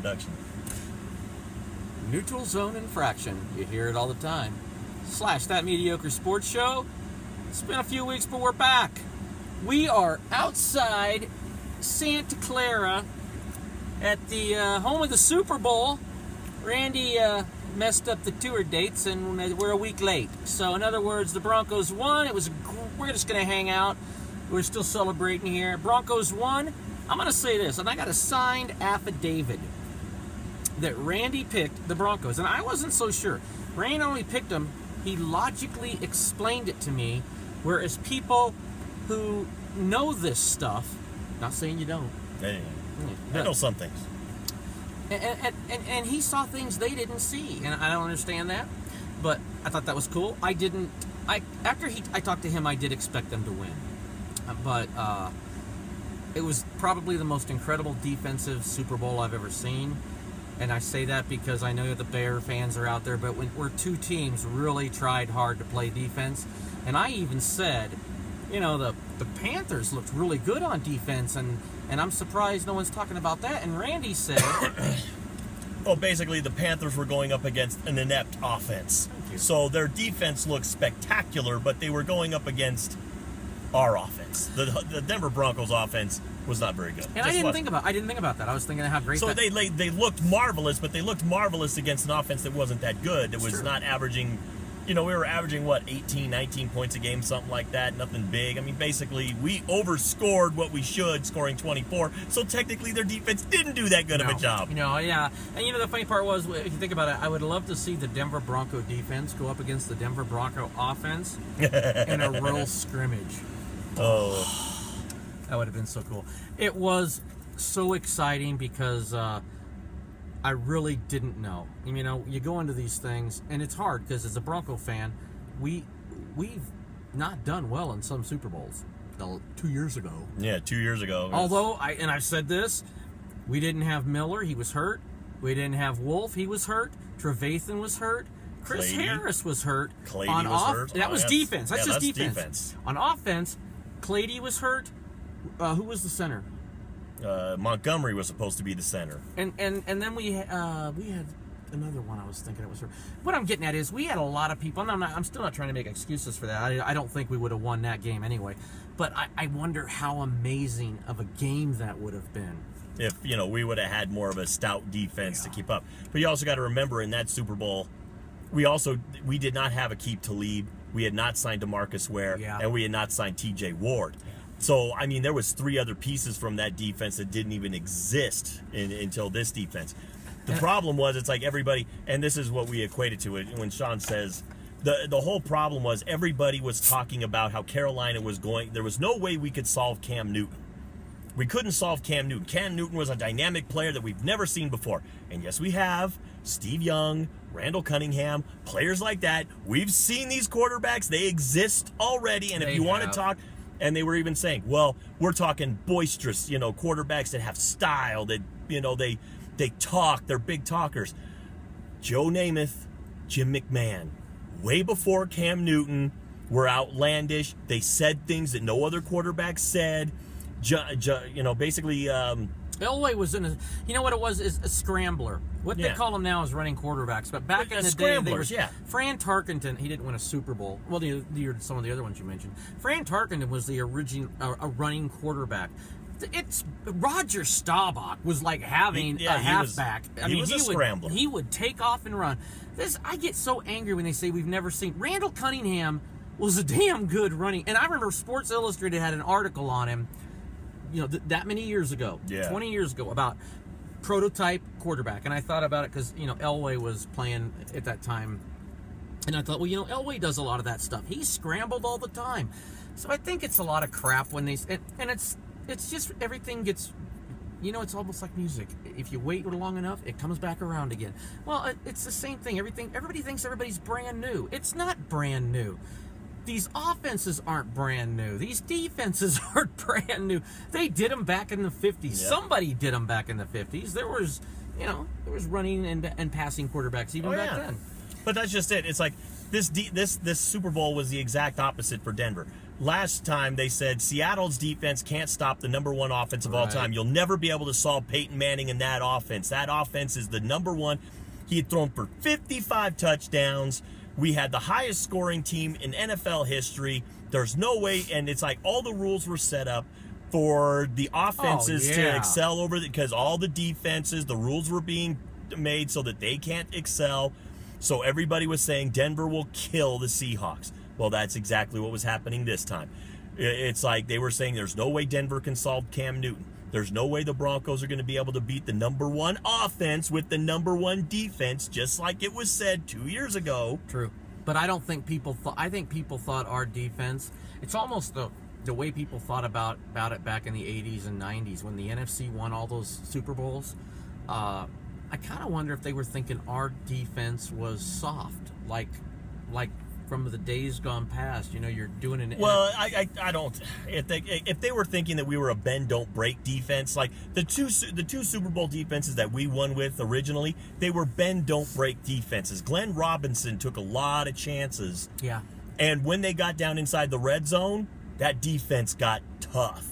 introduction. NeutralZone Infraction. You hear it all the time. / that Mediocre Sports Show. It's been a few weeks, but we're back. We are outside Santa Clara at the home of the Super Bowl. Randy messed up the tour dates, and we're a week late. So, in other words, the Broncos won. We're just going to hang out. We're still celebrating here. Broncos won. I'm going to say this, and I got a signed affidavit that Randy picked the Broncos, and I wasn't so sure. Randy only picked them. He logically explained it to me, whereas people who know this stuff, not saying you don't. Hey, I know some things. And he saw things they didn't see, and I don't understand that, but I thought that was cool. After I talked to him, I did expect them to win, but it was probably the most incredible defensive Super Bowl I've ever seen, and I say that because I know the Bear fans are out there, but where two teams really tried hard to play defense, and I even said, you know, the Panthers looked really good on defense, and I'm surprised no one's talking about that. And Randy said, well, basically the Panthers were going up against an inept offense. So their defense looked spectacular, but they were going up against our offense. The Denver Broncos offense was not very good. And I didn't think about that. I was thinking of how great. So they looked marvelous, but they looked marvelous against an offense that wasn't that good. It was not averaging. You know, we were averaging, what, 18, 19 points a game, something like that, nothing big. I mean, basically, we overscored what we should, scoring 24, so technically their defense didn't do that good of a job. You know, yeah. And, you know, the funny part was, if you think about it, I would love to see the Denver Bronco defense go up against the Denver Bronco offense in a real scrimmage. Oh. That would have been so cool. It was so exciting because I really didn't know. You know, you go into these things, and it's hard because as a Bronco fan, we've not done well in some Super Bowls. 2 years ago. Yeah, 2 years ago. Although, I've said this, we didn't have Miller, he was hurt. We didn't have Wolf, he was hurt. Trevathan was hurt. Chris Harris was hurt. Clady was hurt. That was defense. That's just defense. On offense, Clady was hurt. Who was the center? Montgomery was supposed to be the center. And then we had another one I was thinking it was her. What I'm getting at is we had a lot of people, and I'm still not trying to make excuses for that. I don't think we would have won that game anyway. But I wonder how amazing of a game that would have been. If, you know, we would have had more of a stout defense to keep up. But you also got to remember in that Super Bowl, we did not have Aqib Talib. We had not signed DeMarcus Ware, and we had not signed TJ Ward. So, I mean, there was 3 other pieces from that defense that didn't even exist until this defense. The problem was, it's like everybody, and this is what we equated to it when Sean says, the whole problem was everybody was talking about how Carolina was going, there was no way we could solve Cam Newton. We couldn't solve Cam Newton. Cam Newton was a dynamic player that we've never seen before. And yes, we have. Steve Young, Randall Cunningham, players like that. We've seen these quarterbacks. They exist already. And if you want to talk... And they were even saying, well, we're talking boisterous, you know, quarterbacks that have style, that, you know, they talk, they're big talkers. Joe Namath, Jim McMahon, way before Cam Newton, were outlandish. They said things that no other quarterback said. You know, basically... Elway was in you know what it was? Is a scrambler. What they call them now is running quarterbacks. But back in the day, they were, Fran Tarkenton, he didn't win a Super Bowl. Well, some of the other ones you mentioned. Fran Tarkenton was the original a running quarterback. It's Roger Staubach was like having a halfback. He was a scrambler. He would take off and run. I get so angry when they say we've never seen. Randall Cunningham was a damn good running. And I remember Sports Illustrated had an article on him, you know, that many years ago, 20 years ago, about prototype quarterback. And I thought about it because, you know, Elway was playing at that time. And I thought, well, you know, Elway does a lot of that stuff. He scrambled all the time. So I think it's a lot of crap when they... And it's just everything gets... You know, it's almost like music. If you wait long enough, it comes back around again. Well, it's the same thing. Everybody thinks everybody's brand new. It's not brand new. These offenses aren't brand new. These defenses aren't brand new. They did them back in the 50s. Yep. Somebody did them back in the 50s. There was running and passing quarterbacks even back then. But that's just it. It's like this Super Bowl was the exact opposite for Denver. last time they said Seattle's defense can't stop the number one offense of all time. You'll never be able to solve Peyton Manning in that offense. That offense is the number one. He had thrown for 55 touchdowns. We had the highest scoring team in NFL history. There's no way, and it's like all the rules were set up for the offenses to excel over because all the defenses, the rules were being made so that they can't excel. So everybody was saying Denver will kill the Seahawks. Well, that's exactly what was happening this time. It's like they were saying there's no way Denver can solve Cam Newton. There's no way the Broncos are going to be able to beat the number one offense with the number one defense, just like it was said 2 years ago. True. But I don't think people thought, I think people thought our defense, it's almost the way people thought about it back in the 80s and 90s when the NFC won all those Super Bowls. I kind of wonder if they were thinking our defense was soft, like from the days gone past. You know, you're doing an... Well, I don't... If they were thinking that we were a bend, don't break defense, like the two Super Bowl defenses that we won with originally, they were bend, don't break defenses. Glenn Robinson took a lot of chances. Yeah. And when they got down inside the red zone, that defense got tough.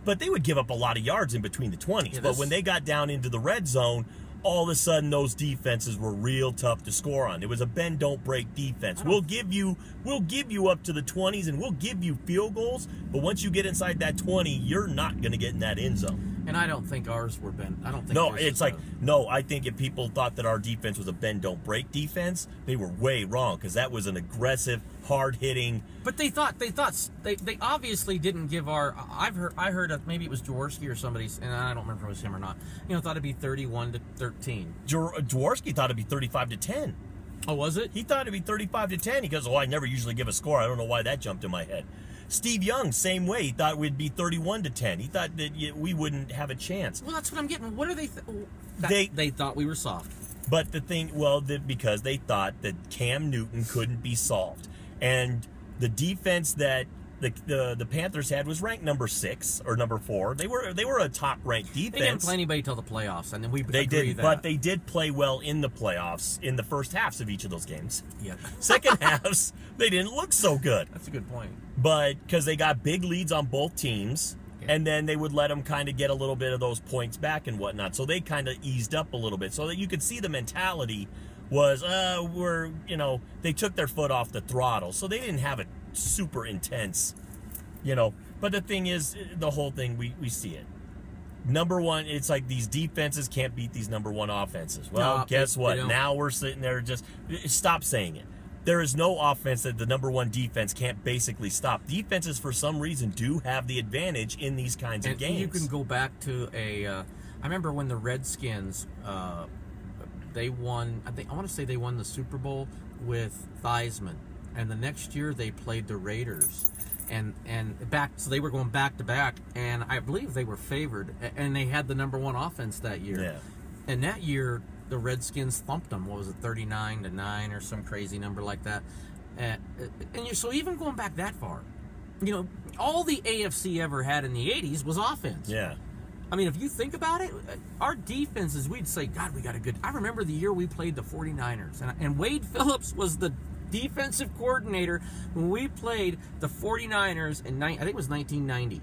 But they would give up a lot of yards in between the 20s. Yeah, but when they got down into the red zone, all of a sudden those defenses were real tough to score on. It was a bend don't break defense. We'll give you up to the 20s and we'll give you field goals, but once you get inside that 20, you're not going to get in that end zone. And I don't think ours were bend. I don't think. No, it's like no. I think if people thought that our defense was a bend don't break defense, they were way wrong because that was an aggressive, hard hitting. But they obviously didn't give our. I heard maybe it was Jaworski or somebody, and I don't remember if it was him or not. You know, thought it'd be 31-13. Jaworski thought it'd be 35-10. Oh, was it? He thought it'd be 35-10. He goes, "Oh, I never usually give a score. I don't know why that jumped in my head." Steve Young, same way. He thought we'd be 31-10. He thought that we wouldn't have a chance. Well, that's what I'm getting. What are they? They thought we were soft. But the thing, because they thought that Cam Newton couldn't be solved, and the defense that the Panthers had was ranked number 6 or number 4. They were a top ranked defense. They didn't play anybody till the playoffs, and then they did. But they did play well in the playoffs in the first halves of each of those games. Yeah. Second halves, they didn't look so good. That's a good point. But because they got big leads on both teams, and then they would let them kind of get a little bit of those points back and whatnot. So they kind of eased up a little bit, so that you could see the mentality was they took their foot off the throttle, so they didn't have a super intense, But the thing is, the whole thing we see it. Number one, it's like these defenses can't beat these number one offenses. Well, guess what? Now we're sitting there just stop saying it. There is no offense that the number one defense can't basically stop. Defenses, for some reason, do have the advantage in these kinds of games. You can go back to I remember when the Redskins, they won. I want to say they won the Super Bowl with Theismann, and the next year they played the Raiders, and so they were going back to back, and I believe they were favored, and they had the number one offense that year. Yeah. And that year, the Redskins thumped them. What was it, 39-9 or some crazy number like that? So even going back that far, all the AFC ever had in the 80s was offense. Yeah. I mean, if you think about it, our defenses, we'd say, God, we got a good... I remember the year we played the 49ers, and Wade Phillips was the defensive coordinator when we played the 49ers in, I think it was 1990.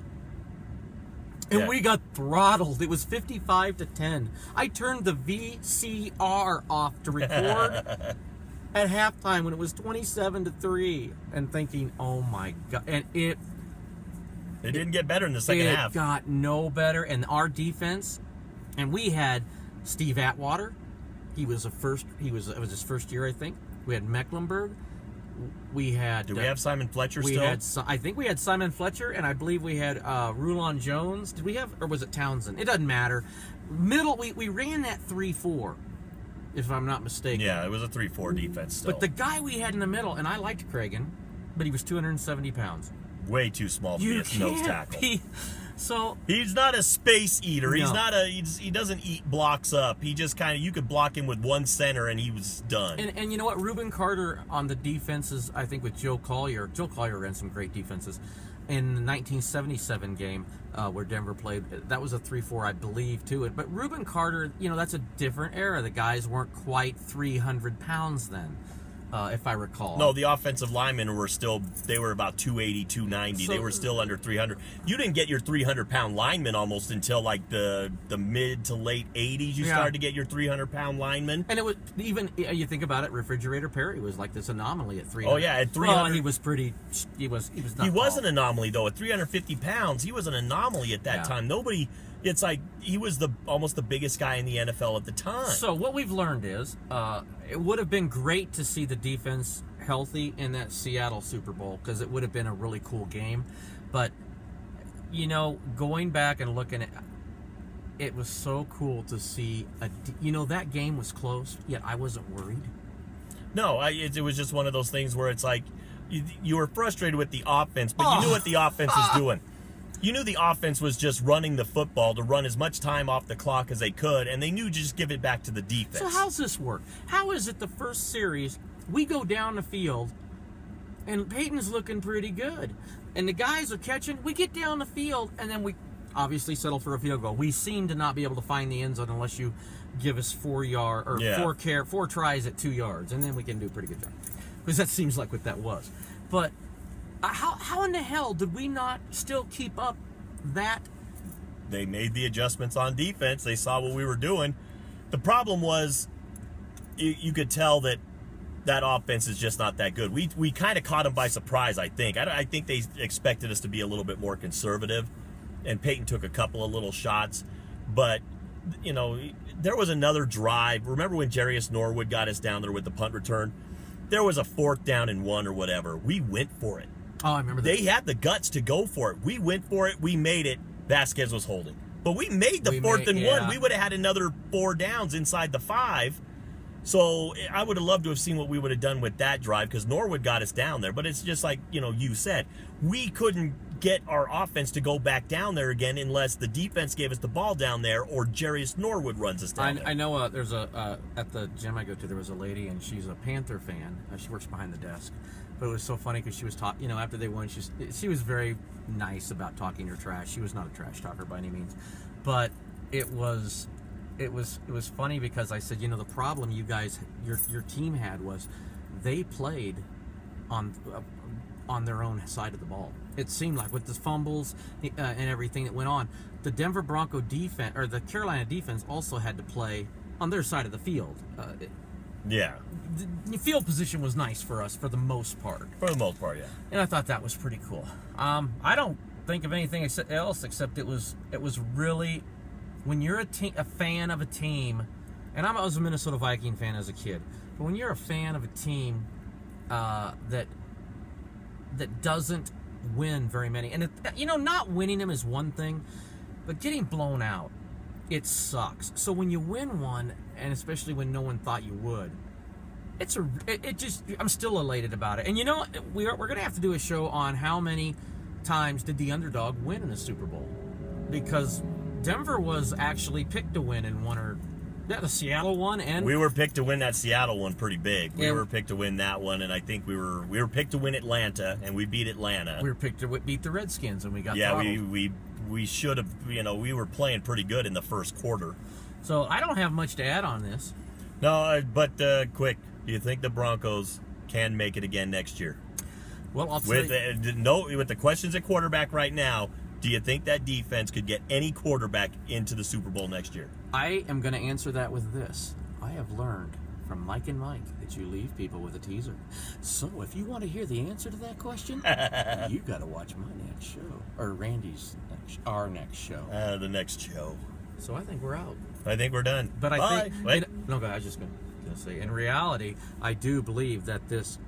And we got throttled. It was 55-10. I turned the VCR off to record at halftime when it was 27-3, and thinking, "Oh my God!" And it didn't get better in the second half. It got no better. And our defense, and we had Steve Atwater. It was his first year, I think. We had Mecklenburg. We had. Did we have Simon Fletcher still? I think we had Simon Fletcher, and I believe we had Rulon Jones. Did we have, or was it Townsend? It doesn't matter. Middle, we ran that 3-4, if I'm not mistaken. Yeah, it was a 3-4 defense still. But the guy we had in the middle, and I liked Cragen, but he was 270 pounds. Way too small to be a nose tackle. So he's not a space eater. No. He's not he doesn't eat blocks up. He just you could block him with one center and he was done. And you know what? Reuben Carter on the defenses, I think with Joe Collier. Joe Collier ran some great defenses. In the 1977 game where Denver played, that was a 3-4, I believe, too. But Reuben Carter, that's a different era. The guys weren't quite 300 pounds then. if I recall. No, the offensive linemen they were about 280, 290. So, they were still under 300. You didn't get your 300-pound linemen almost until like the mid to late 80s. You started to get your 300-pound linemen. And it was even, you think about it, Refrigerator Perry was like this anomaly at 300. Oh yeah, at 300. Well, he was not He was tall. an anomaly though. At 350 pounds, he was an anomaly at that time. Nobody. It's like he was almost the biggest guy in the NFL at the time. So what we've learned is it would have been great to see the defense healthy in that Seattle Super Bowl because it would have been a really cool game. But, going back and looking at it was so cool to see, that game was close, yet I wasn't worried. No, it was just one of those things where it's like you were frustrated with the offense, but you knew what the offense was doing. You knew the offense was just running the football to run as much time off the clock as they could, and they knew to just give it back to the defense. So how's this work? How is it the first series, we go down the field, and Peyton's looking pretty good, and the guys are catching, we get down the field, and then we obviously settle for a field goal. We seem to not be able to find the end zone unless you give us 4 tries at 2 yards, and then we can do a pretty good job. Because that seems like what that was. But how in the hell did we not still keep up that? They made the adjustments on defense. They saw what we were doing. The problem was you could tell that offense is just not that good. We kind of caught them by surprise, I think. I think they expected us to be a little bit more conservative, and Peyton took a couple of little shots. But, there was another drive. Remember when Jarius Norwood got us down there with the punt return? There was a 4th down and 1 or whatever. We went for it. Oh, I remember that. They had the guts to go for it. We went for it. We made it. Vasquez was holding. But we made the 4th and 1. We would have had another 4 downs inside the 5. So I would have loved to have seen what we would have done with that drive because Norwood got us down there. But it's just like, you said. We couldn't get our offense to go back down there again unless the defense gave us the ball down there or Jarius Norwood runs us down there. I know there's at the gym I go to, there was a lady, and she's a Panther fan. She works behind the desk. But it was so funny because she was talking, after they won, she was very nice about talking her trash. She was not a trash talker by any means. But it was funny because I said, the problem you guys, your team had was they played on their own side of the ball. It seemed like with the fumbles and everything that went on, the Denver Bronco defense or the Carolina defense also had to play on their side of the field. The field position was nice for us for the most part. For the most part, yeah. And I thought that was pretty cool. I don't think of anything else except it was really, when you're a fan of a team, and I was a Minnesota Viking fan as a kid, but when you're a fan of a team that doesn't win very many, and not winning them is one thing, but getting blown out, it sucks. So when you win one, and especially when no one thought you would, I'm still elated about it. And we're going to have to do a show on how many times did the underdog win in the Super Bowl, because Denver was actually picked to win in one or the Seattle one, and we were picked to win that Seattle one pretty big. We were picked to win that one, and I think we were picked to win Atlanta, and we beat Atlanta. We were picked to beat the Redskins, and we got throttled. We should have. We were playing pretty good in the first quarter. So I don't have much to add on this. No, but quick, do you think the Broncos can make it again next year? Well, I'll tell you. With the questions at quarterback right now, do you think that defense could get any quarterback into the Super Bowl next year? I am going to answer that with this. I have learned from Mike and Mike that you leave people with a teaser. So if you want to hear the answer to that question, you got to watch my next show, or our next show. The next show. So I think we're out. I think we're done. But I think... No, I was just going to say, in reality, I do believe that this